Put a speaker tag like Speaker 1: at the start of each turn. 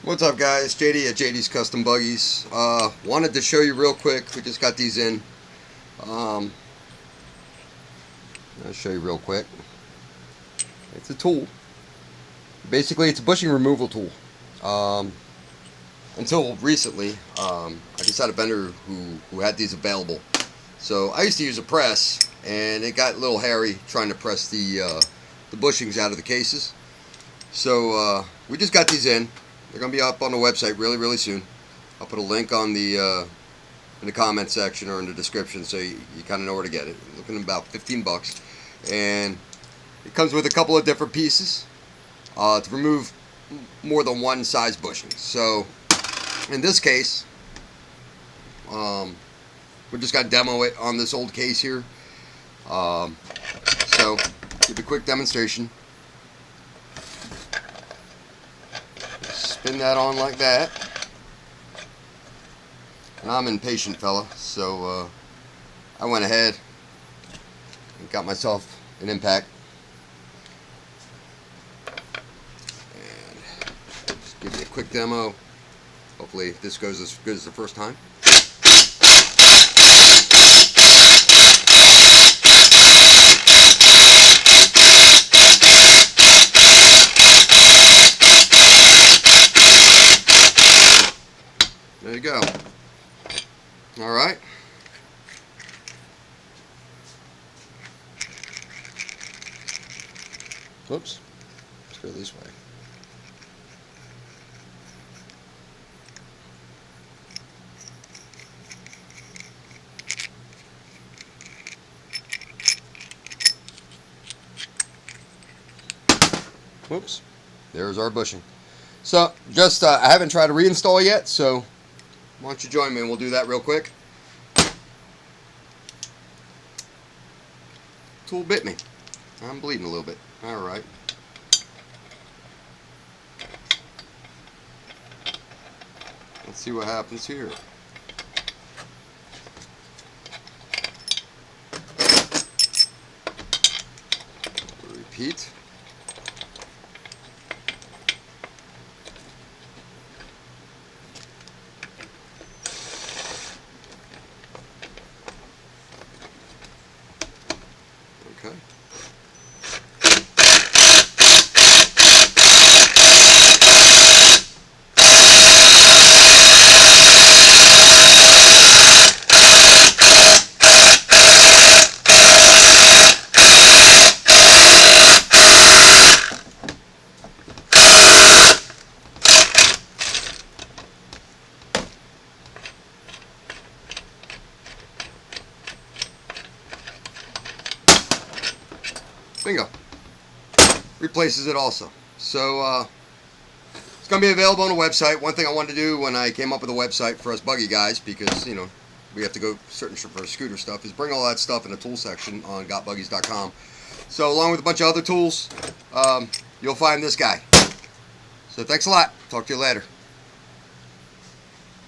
Speaker 1: What's up, guys? JD at JD's Custom Buggies. Wanted to show you real quick. We just got these in. I'll show you real quick. It's a tool. Basically, it's a bushing removal tool. Until recently, I just had a vendor who had these available. So I used to use a press, and it got a little hairy trying to press the bushings out of the cases. So we just got these in. They're going to be up on the website really soon. I'll put a link on the in the comment section or in the description, so you kind of know where to get it. Looking at about 15 bucks, and it comes with a couple of different pieces to remove more than one size bushing. So in this case, we're just going to demo it on this old case here. So give a quick demonstration. Spin that on like that. And I'm an impatient fella, so I went ahead and got myself an impact. And just give you a quick demo. Hopefully this goes as good as the first time. There you go. Alright. Whoops. Let's go this way. Whoops. There's our bushing. So, just, I haven't tried to reinstall yet, so why don't you join me and we'll do that real quick. Tool bit me. I'm bleeding a little bit. Alright. Let's see what happens here. Repeat. Okay. Bingo. Replaces it also. So it's going to be available on the website. One thing I wanted to do when I came up with a website for us buggy guys, because you know we have to go certain for scooter stuff, is bring all that stuff in the tool section on gotbuggies.com. So along with a bunch of other tools, you'll find this guy. So thanks a lot. Talk to you later.